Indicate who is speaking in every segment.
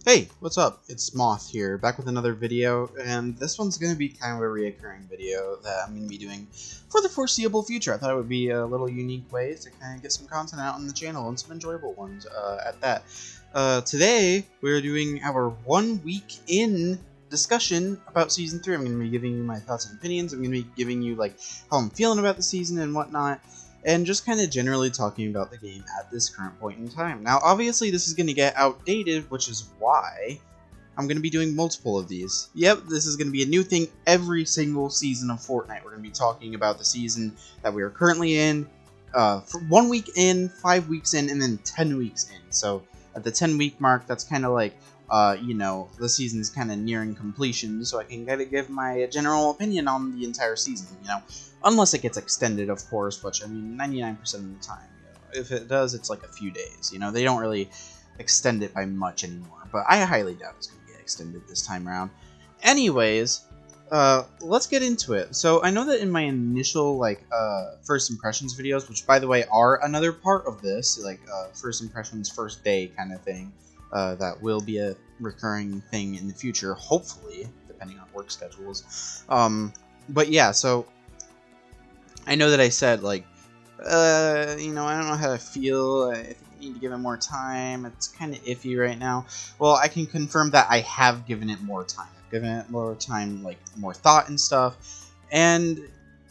Speaker 1: Hey, what's up? It's Moth here, back with another video, and this one's going to be kind of a reoccurring video that I'm going to be doing for the foreseeable future. I thought it would be a little unique way to kind of get some content out on the channel, and some enjoyable ones at that. Today, we're doing our 1 week in discussion about Season 3. I'm going to be giving you my thoughts and opinions. I'm going to be giving you, like, how I'm feeling about the season and whatnot. And just kind of generally talking about the game at this current point in time. Now, obviously, this is going to get outdated, which is why I'm going to be doing multiple of these. Yep, this is going to be a new thing every single season of Fortnite. We're going to be talking about the season that we are currently in, for 1 week in, 5 weeks in, and then 10 weeks in. So, at the 10-week mark, that's kind of like, you know, the season's kind of nearing completion, so I can kind of give my general opinion on the entire season, you know. Unless it gets extended, of course, which, I mean, 99% of the time, you know, if it does, it's like a few days, you know. They don't really extend it by much anymore, but I highly doubt it's going to get extended this time around. Anyways, let's get into it. So, I know that in my initial, like, first impressions videos, which, by the way, are another part of this, like, first impressions, first day kind of thing, that will be a recurring thing in the future, hopefully, depending on work schedules. But yeah, so I know that I said, like, you know, I don't know how to feel. I think I need to give it more time. It's kind of iffy right now. Well, I can confirm that I have given it more time. I've given it more time, like, more thought and stuff. And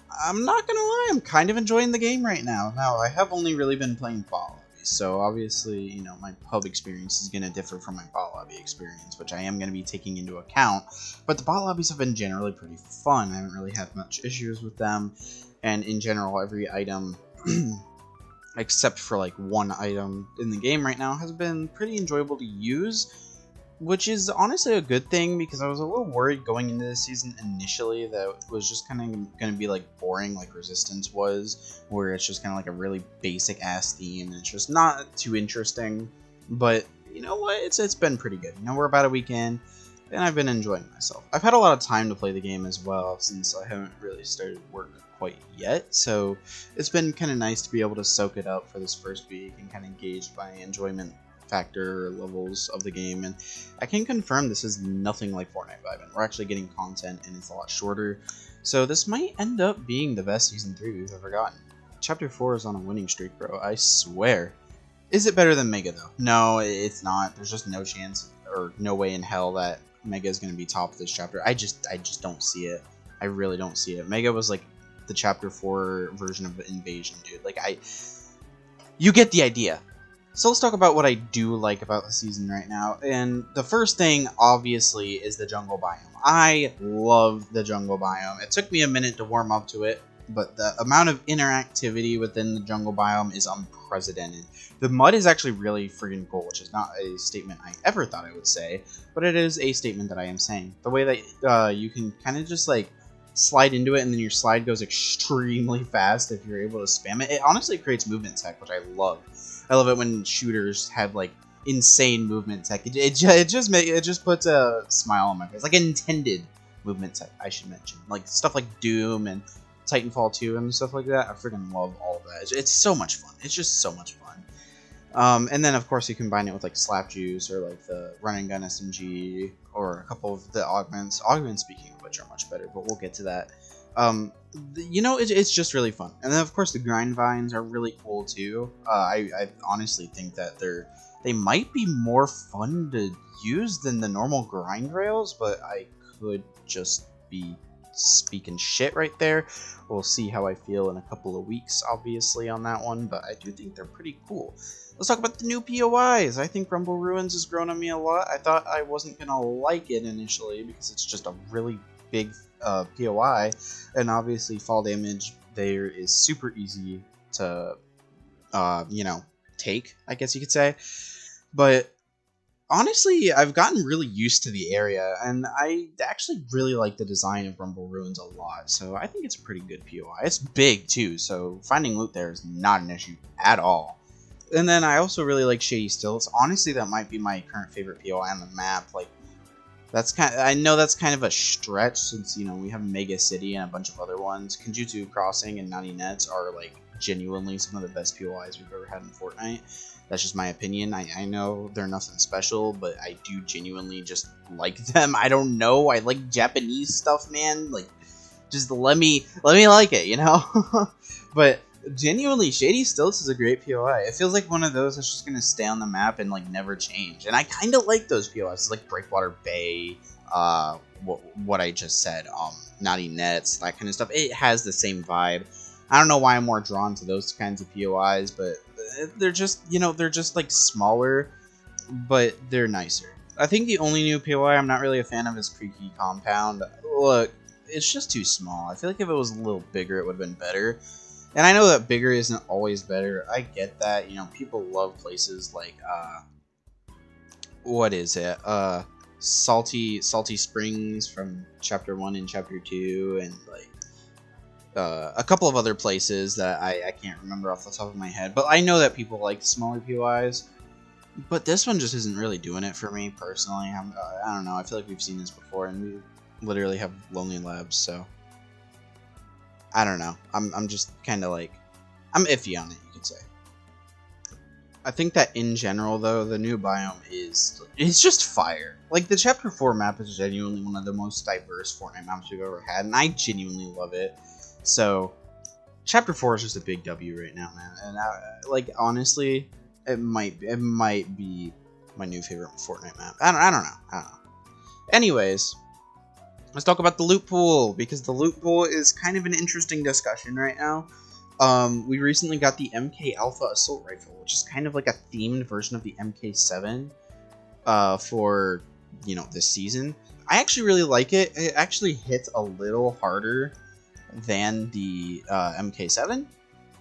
Speaker 1: I'm not gonna lie, I'm kind of enjoying the game right now. Now, I have only really been playing ball lobby, so obviously, you know, my pub experience is gonna differ from my ball lobby experience, which I am gonna be taking into account. But the ball lobbies have been generally pretty fun. I haven't really had much issues with them. And in general, every item, except for like one item in the game right now, has been pretty enjoyable to use, which is honestly a good thing, because I was a little worried going into this season initially that it was just kind of going to be like boring, like Resistance was, where it's just kind of like a really basic ass theme and it's just not too interesting. But you know what? It's been pretty good. You know, we're about a week in, and I've been enjoying myself. I've had a lot of time to play the game as well, since I haven't really started work quite yet, so it's been kind of nice to be able to soak it up for this first week and kind of gauge my enjoyment factor levels of the game. And I can confirm this is nothing like Fortnite Vibin'. We're actually getting content, and it's a lot shorter, so this might end up being the best Season 3 we've ever gotten. Chapter 4 is on a winning streak, bro, I swear. Is it better than Mega, though? No, it's not. There's just no chance, or no way in hell that Mega is going to be top of this chapter. I just don't see it. I really don't see it. Mega was like the Chapter 4 version of Invasion, dude. Like, you get the idea. So let's talk about what I do like about the season right now. And the first thing, obviously, is the jungle biome. I love the jungle biome. It took me a minute to warm up to it, but the amount of interactivity within the jungle biome is unprecedented. The mud is actually really freaking cool, which is not a statement I ever thought I would say, but it is a statement that I am saying. The way that you can kind of just, like, slide into it, and then your slide goes extremely fast if you're able to spam it. It honestly creates movement tech, which I love. I love it when shooters have, like, insane movement tech. It just puts a smile on my face, like intended movement tech, I should mention, like stuff like Doom and Titanfall 2 and stuff like that. I freaking love all of that. It's so much fun. It's just so much fun. And then, of course, you combine it with, like, Slap Juice or, like, the Run and Gun SMG or a couple of the augments. Augments, speaking of which, are much better, but we'll get to that. You know, it's just really fun. And then, of course, the grind vines are really cool, too. I honestly think that they might be more fun to use than the normal grind rails, but I could just be speaking shit right there. We'll see how I feel in a couple of weeks, obviously, on that one, but I do think they're pretty cool. Let's talk about the new POIs. I think Rumble Ruins has grown on me a lot. I thought I wasn't gonna like it initially because it's just a really big POI, and obviously fall damage there is super easy to you know, take, I guess you could say. But honestly, I've gotten really used to the area, and I actually really like the design of Rumble Ruins a lot, so I think it's a pretty good POI. It's big, too, so finding loot there is not an issue at all. And then I also really like Shady Stilts. Honestly, that might be my current favorite POI on the map. Like, that's I know that's kind of a stretch, since, you know, we have Mega City and a bunch of other ones. Kenjutsu Crossing and Naughty Nets are, like, genuinely some of the best POIs we've ever had in Fortnite. That's just my opinion. I know they're nothing special, but I do genuinely just like them. I don't know. I like Japanese stuff, man. Like, just let me like it, you know? But genuinely, Shady Stilts is a great POI. It feels like one of those that's just gonna stay on the map and like never change. And I kind of like those POIs, like Breakwater Bay, what I just said, Naughty Nets, that kind of stuff. It has the same vibe. I don't know why I'm more drawn to those kinds of POIs, but they're just, you know, they're just like smaller, but they're nicer. I think the only new POI I'm not really a fan of is Creaky Compound. Look, it's just too small. I feel like if it was a little bigger, it would have been better. And I know that bigger isn't always better. I get that. You know, people love places like, what is it? Salty Springs from Chapter 1 and Chapter 2, and like a couple of other places that I can't remember off the top of my head. But I know that people like smaller POIs. But this one just isn't really doing it for me, personally. I don't know. I feel like we've seen this before, and we literally have Lonely Labs, so I don't know. I'm just kind of like, I'm iffy on it, you could say. I think that in general, though, the new biome it's just fire. Like, the Chapter 4 map is genuinely one of the most diverse Fortnite maps we've ever had, and I genuinely love it. So, Chapter 4 is just a big W right now, man. And like, honestly, it might be my new favorite Fortnite map. I don't know. Anyways, let's talk about the loot pool, because the loot pool is kind of an interesting discussion right now. We recently got the MK Alpha Assault Rifle, which is kind of like a themed version of the MK7 for, you know, this season. I actually really like it. It actually hits a little harder than the MK7,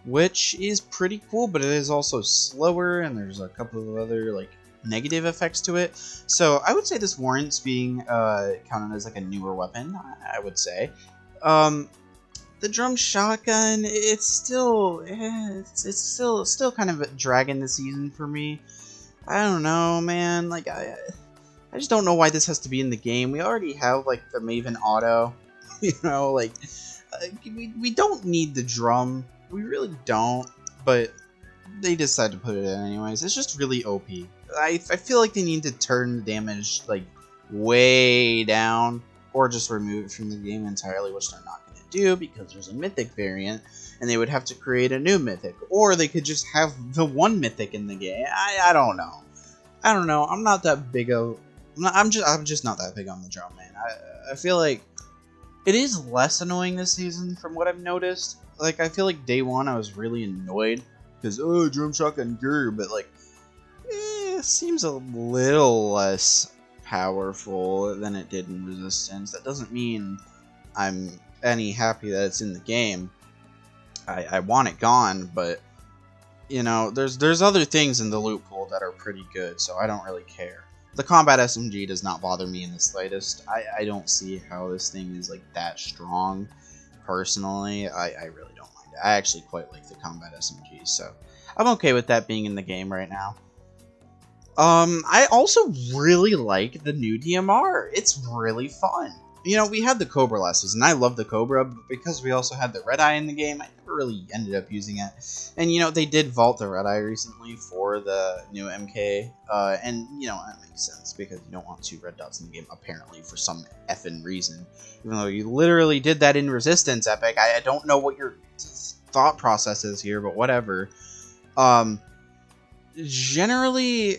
Speaker 1: which is pretty cool, but it is also slower, and there's a couple of other like negative effects to it. So I would say this warrants being counted as like a newer weapon, I would say. The drum shotgun, it's still kind of dragging the season for me. I don't know, man. Like I just don't know why this has to be in the game. We already have like the Maven Auto, you know, like we don't need the drum. We really don't, but they decide to put it in anyways. It's just really OP. I feel like they need to turn the damage like way down, or just remove it from the game entirely, which they're not going to do because there's a mythic variant, and they would have to create a new mythic, or they could just have the one mythic in the game. I don't know. I don't know. I'm not that big of. I'm just not that big on the drum, man. I feel like it is less annoying this season from what I've noticed. Like, I feel like day one I was really annoyed because, oh, drum shotgun grr, but like, it seems a little less powerful than it did in Resistance. That doesn't mean I'm any happy that it's in the game. I want it gone, but you know, there's other things in the loot pool that are pretty good, so I don't really care. The combat SMG does not bother me in the slightest. I don't see how this thing is like that strong. Personally, I really don't mind it. I actually quite like the combat SMG, so I'm okay with that being in the game right now. I also really like the new DMR. It's really fun. You know, we had the Cobra last season. I love the Cobra, but because we also had the Red Eye in the game, I never really ended up using it. And, you know, they did vault the Red Eye recently for the new MK. And, you know, that makes sense because you don't want 2 red dots in the game, apparently, for some effing reason. Even though you literally did that in Resistance, Epic. I don't know what your thought process is here, but whatever. Generally,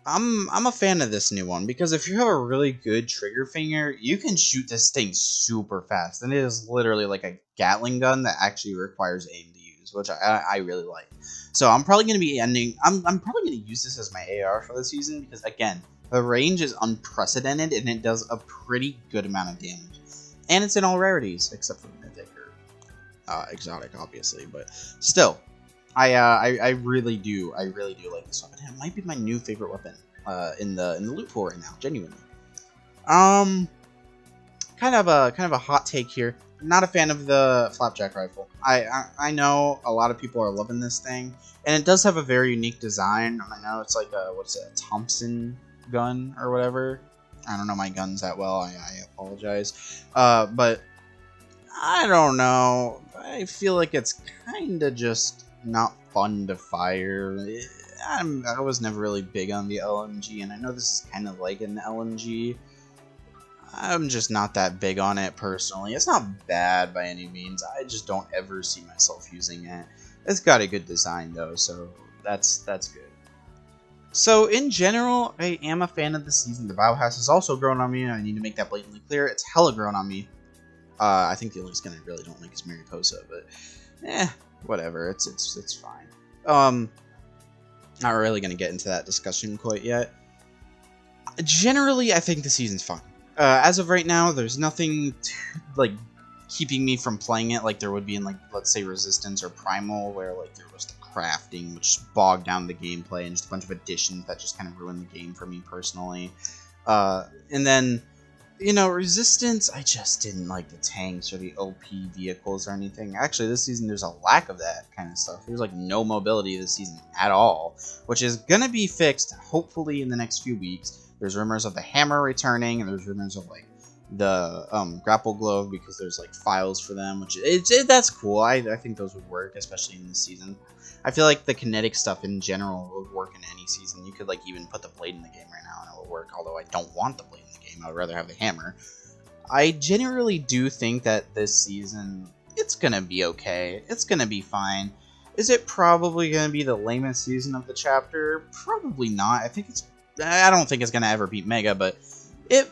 Speaker 1: I'm a fan of this new one, because if you have a really good trigger finger, you can shoot this thing super fast, and it is literally like a Gatling gun that actually requires aim to use, which I really like. So I'm probably going to be I'm probably going to use this as my AR for the season, because again, the range is unprecedented, and it does a pretty good amount of damage. And it's in all rarities, except for Mythic or Exotic, obviously, but still. I really do like this weapon. It might be my new favorite weapon in the loot pool right now, genuinely. Kind of a hot take here. Not a fan of the Flapjack rifle. I know a lot of people are loving this thing, and it does have a very unique design. I know it's like a Thompson gun or whatever. I don't know my guns that well. I apologize. But I don't know. I feel like it's kind of just not fun to fire. I was never really big on the LMG, and I know this is kind of like an LMG. I'm just not that big on it personally. It's not bad by any means. I just don't ever see myself using it. It's got a good design though, so that's good. So in general, I am a fan of the season. The Bauhaus has also grown on me, and I need to make that blatantly clear. It's hella grown on me. I think the only skin I really don't like is Mariposa, but whatever. It's fine. Not really gonna get into that discussion quite yet. Generally, I think the season's fun. As of right now, there's nothing keeping me from playing it like there would be in, like, let's say Resistance or Primal, where like there was the crafting, which bogged down the gameplay, and just a bunch of additions that just kind of ruined the game for me personally. And then, you know, Resistance, I just didn't like the tanks or the OP vehicles or anything. Actually, this season there's a lack of that kind of stuff. There's like no mobility this season at all, which is gonna be fixed hopefully in the next few weeks. There's rumors of the hammer returning, and there's rumors of like the grapple glove, because there's like files for them, which that's cool. I think those would work, especially in this season. I feel like the kinetic stuff in general would work in any season. You could like even put the blade in the game right now and it will work, although I don't want the blade in the game. I would rather have the hammer. I genuinely do think that this season, it's gonna be okay. It's gonna be fine. Is it probably gonna be the lamest season of the chapter? Probably not. I don't think it's gonna ever beat Mega, but it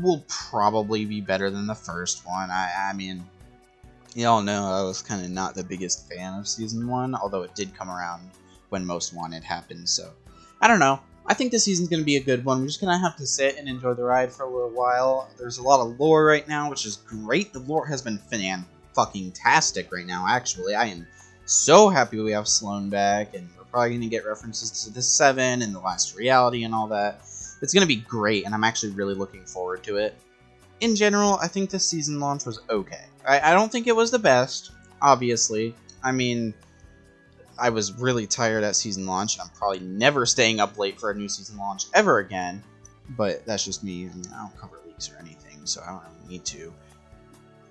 Speaker 1: will probably be better than the first one. I mean, y'all know I was kind of not the biggest fan of Season 1, although it did come around when Most Wanted happened, so I don't know. I think this season's going to be a good one. We're just going to have to sit and enjoy the ride for a little while. There's a lot of lore right now, which is great. The lore has been fan-fucking-tastic right now, actually. I am so happy we have Sloan back, and we're probably going to get references to the 7 and the Last Reality and all that. It's going to be great, and I'm actually really looking forward to it. In general, I think this season launch was okay. I don't think it was the best, obviously. I mean, I was really tired at season launch. I'm probably never staying up late for a new season launch ever again. But that's just me. I mean, I don't cover leaks or anything, so I don't really need to.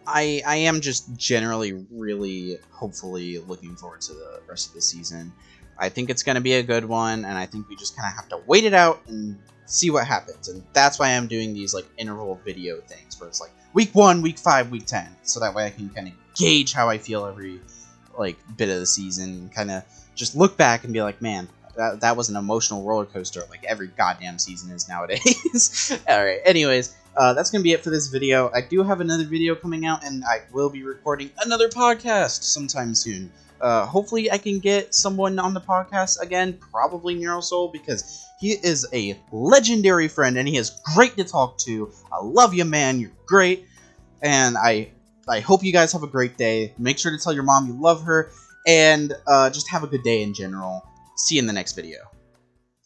Speaker 1: I am just generally really, hopefully, looking forward to the rest of the season. I think it's going to be a good one, and I think we just kind of have to wait it out and see what happens. And that's why I'm doing these like interval video things, where it's like week 1, week 5, week 10, so that way I can kind of gauge how I feel every like bit of the season, and kind of just look back and be like, man, that was an emotional roller coaster, like every goddamn season is nowadays. All right, anyways, that's gonna be it for this video. I do have another video coming out, and I will be recording another podcast sometime soon. Hopefully I can get someone on the podcast again, probably NeuroSoul, because he is a legendary friend and he is great to talk to. I love you, man. You're great. And I hope you guys have a great day. Make sure to tell your mom you love her, and just have a good day in general. See you in the next video.